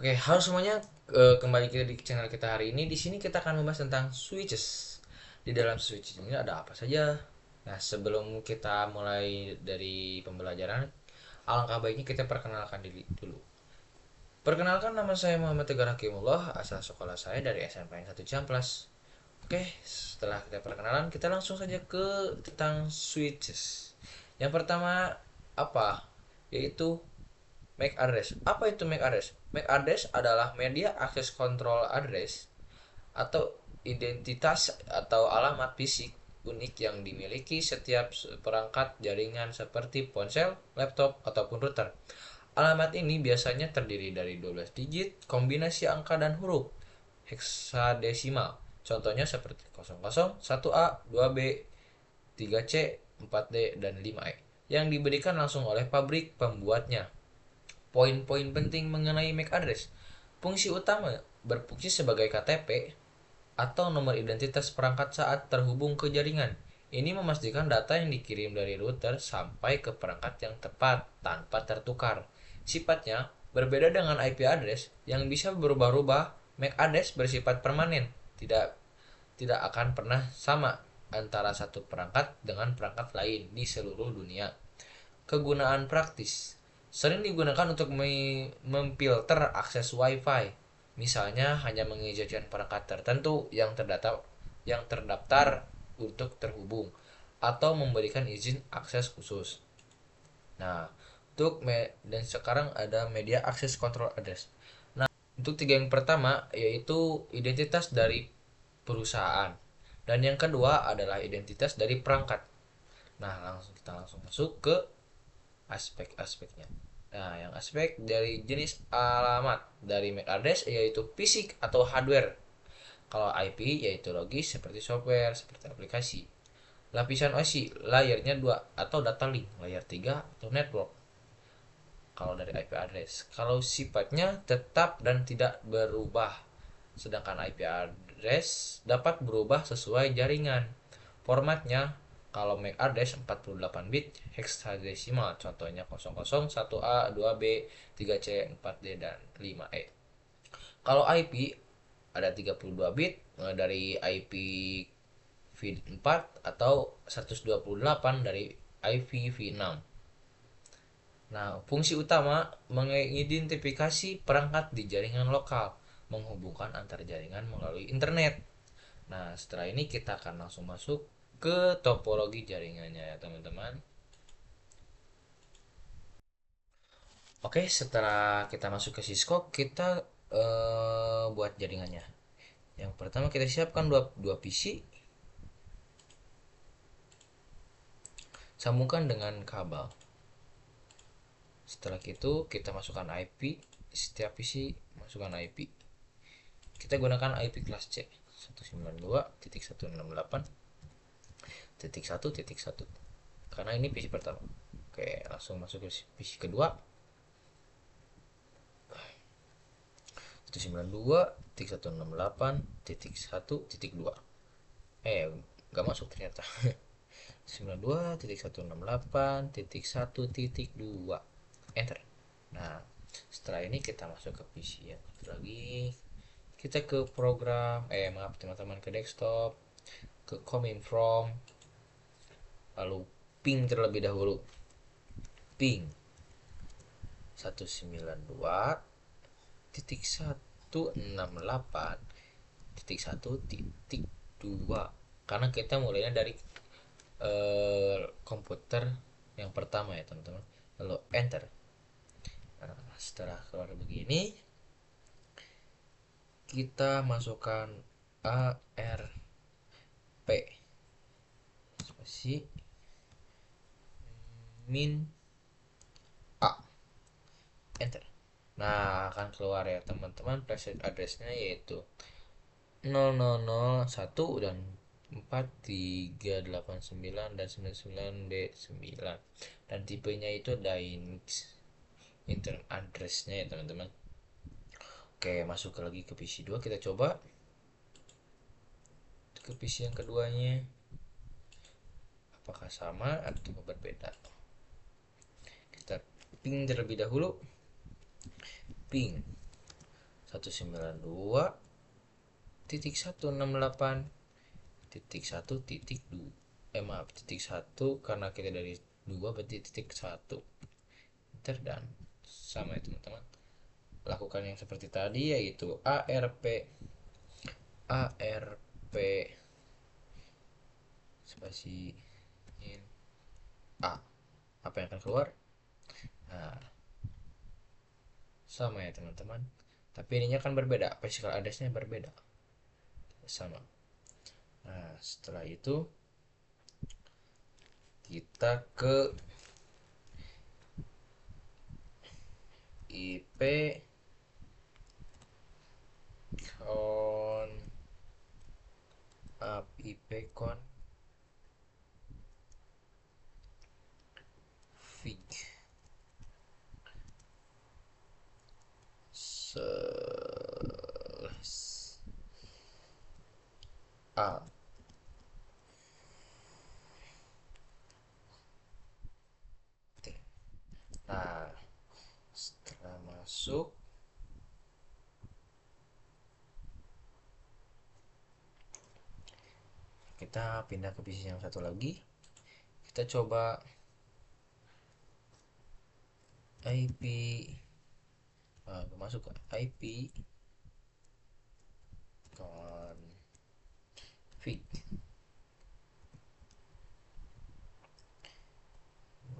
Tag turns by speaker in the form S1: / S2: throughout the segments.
S1: Oke, halo semuanya. Kembali kita di channel kita hari ini. Di sini kita akan membahas tentang switches. Di dalam switches ini ada apa saja? Nah, sebelum kita mulai dari pembelajaran, alangkah baiknya kita perkenalkan diri dulu. Perkenalkan, nama saya Muhammad Tegar Hakimullah, asal sekolah saya dari SMP 1 Ciamplas. Oke, setelah kita perkenalan, kita langsung saja ke tentang switches. Yang pertama apa? Yaitu MAC address. Apa itu MAC address? MAC address adalah media access control address atau identitas atau alamat fisik unik yang dimiliki setiap perangkat jaringan seperti ponsel, laptop, ataupun router. Alamat ini biasanya terdiri dari 12 digit, kombinasi angka dan huruf heksadesimal. Contohnya seperti 00, 1A, 2B, 3C, 4D, dan 5E yang diberikan langsung oleh pabrik pembuatnya. Poin-poin penting mengenai MAC address. Fungsi utama berfungsi sebagai KTP atau nomor identitas perangkat saat terhubung ke jaringan. Ini memastikan data yang dikirim dari router sampai ke perangkat yang tepat tanpa tertukar. Sifatnya berbeda dengan IP address yang bisa berubah-ubah. MAC address bersifat permanen, tidak tidak akan pernah sama antara satu perangkat dengan perangkat lain di seluruh dunia. Kegunaan praktis sering digunakan untuk memfilter akses WiFi. Misalnya hanya mengizinkan perangkat tertentu yang terdaftar untuk terhubung atau memberikan izin akses khusus. Nah, dan sekarang ada media access control address. Nah, untuk tiga yang pertama yaitu identitas dari perusahaan dan yang kedua adalah identitas dari perangkat. Nah, kita langsung masuk ke aspek-aspeknya. Nah, yang aspek dari jenis alamat dari MAC address yaitu fisik atau hardware. Kalau IP yaitu logis seperti software, seperti aplikasi. Lapisan OSI, layernya 2 atau data link, layer 3 atau network. Kalau dari IP address, kalau sifatnya tetap dan tidak berubah. Sedangkan IP address dapat berubah sesuai jaringan. Formatnya kalau MAC address 48 bit heksadesimal, contohnya 00, 1A, 2B, 3C, 4D, dan 5E. Kalau IP ada 32 bit dari IP V4 atau 128 dari IP V6. Nah, fungsi utama mengidentifikasi perangkat di jaringan lokal, menghubungkan antar jaringan melalui internet. Nah, setelah ini kita akan langsung masuk ke topologi jaringannya ya, teman-teman. Oke, setelah kita masuk ke Cisco, kita buat jaringannya. Yang pertama kita siapkan dua PC, sambungkan dengan kabel. Setelah itu kita masukkan IP, setiap PC masukkan IP. Kita gunakan IP kelas C 192.168.1.1 karena ini PC pertama. Oke, langsung masuk ke PC kedua 192.168.1.2. Nggak masuk ternyata. 92.168.1.2. Enter. Nah, setelah ini kita masuk ke PC yang satu lagi. Kita ke program, maaf teman-teman, ke desktop, ke command from, lalu ping terlebih dahulu. Ping 192.168.1.2 karena kita mulainya dari komputer yang pertama ya teman-teman. Lalu enter. Nah, setelah keluar begini kita masukkan ARP spasi min A, enter. Nah, akan keluar ya teman-teman preset addressnya yaitu 0001 dan 4389 dan 99B9 dan tipenya itu Dynix internet addressnya ya teman-teman. Oke, masuk lagi ke PC 2, kita coba ke PC yang keduanya apakah sama atau berbeda. Kita ping terlebih dahulu, ping 192.168.1 maaf, titik 1 karena kita dari 2 berarti titik 1 enter. Dan sama ya teman-teman, lakukan yang seperti tadi, yaitu ARP spasi in A, apa yang akan keluar? Nah, sama ya teman-teman, tapi ininya kan berbeda, physical addressnya berbeda, sama. Nah, setelah itu kita ke IP con IP config A. Nah, setelah masuk, kita pindah ke PC yang satu lagi. Kita coba IP, masuk ke IP config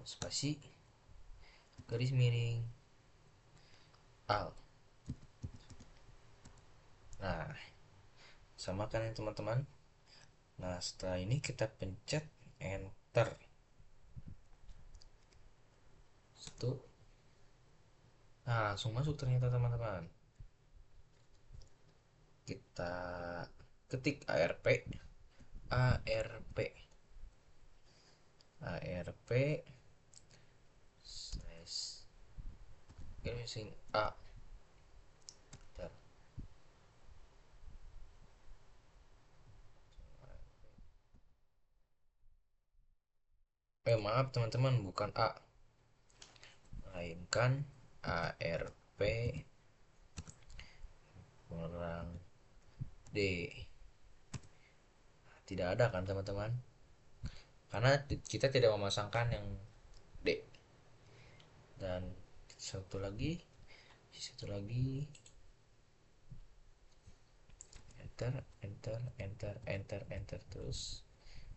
S1: spasi garis miring al. Nah, sama kan ya teman-teman. Nah, setelah ini kita pencet enter. Satu. Nah, langsung masuk ternyata teman-teman. Kita ketik ARP ARP ARP slash garising A. Maaf teman-teman, bukan A, melainkan ARP kurang D. Tidak ada kan teman-teman, karena kita tidak memasangkan yang D. Dan satu lagi enter enter enter enter enter terus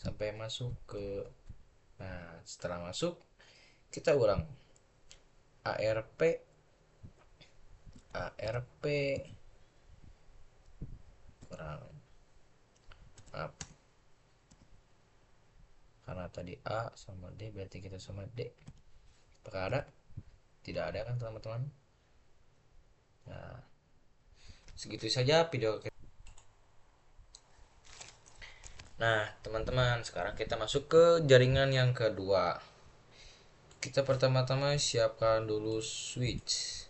S1: sampai masuk ke. Nah, setelah masuk kita ulang ARP kurang, maaf, karena tadi A sama D berarti kita sama D. Apakah ada? Tidak ada kan teman-teman. Nah, segitu saja video kita. Nah teman-teman, sekarang kita masuk ke jaringan yang kedua. Kita pertama-tama siapkan dulu switch.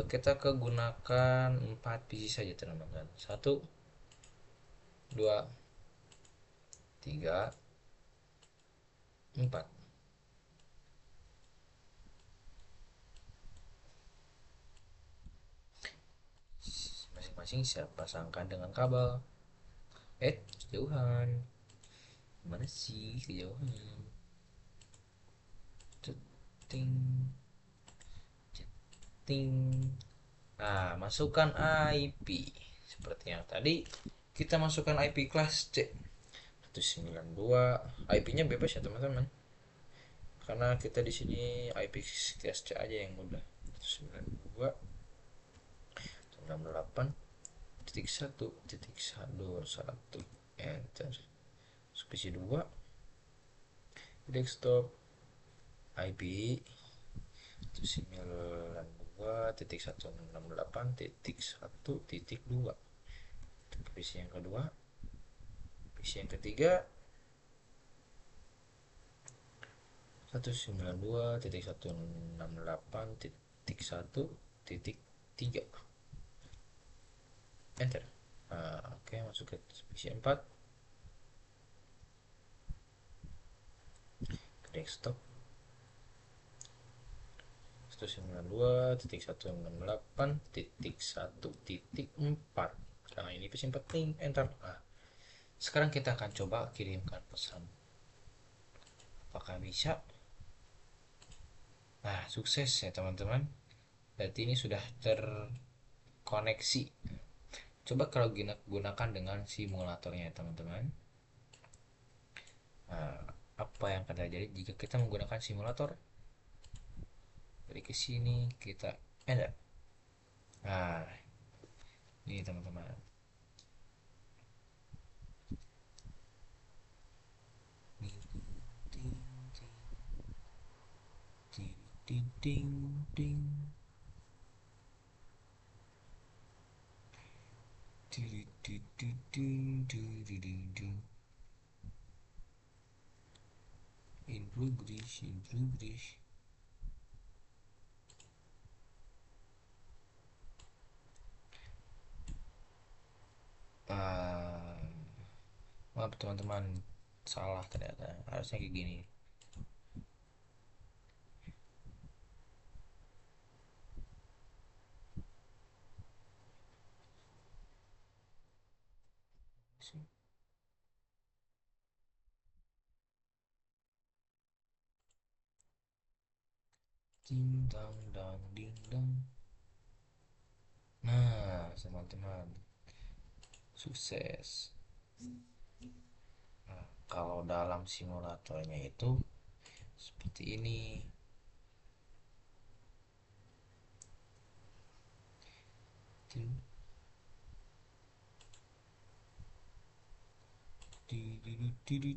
S1: Kita kegunakan 4 biji saja teman-teman. 1 2 3 4. Masing-masing saya pasangkan dengan kabel. Kejauhan. Mana sih kejauhan? Ceting. Nah, masukkan IP seperti yang tadi. Kita masukkan IP kelas C 192. IP-nya bebas ya teman-teman, karena kita di sini IP kelas C aja yang mudah. 192.168.1.1 enter. Spasi 2 desktop IP 192.168.1.2. PC yang kedua, PC yang ketiga 192.168.1.3 enter. Oke, masuk ke PC 4 ke desktop 192.168.1.4. Karena ini pesan penting, enter. Nah, sekarang kita akan coba kirimkan pesan. Apakah bisa? Nah, sukses ya teman-teman. Berarti ini sudah terkoneksi. Coba kalau gunakan dengan simulatornya ya teman-teman. Nah, apa yang akan terjadi jika kita menggunakan simulator? Dari ke sini kita enter. Nah, ini teman-teman. Ding ding ding. In progress, in progress. Ah, maaf teman-teman, salah ternyata. Harusnya kayak gini. Ding dang dang ding dang. Nah, teman-teman, sukses. Nah, kalau dalam simulatornya itu seperti ini. Ding, di, di, di, di, di.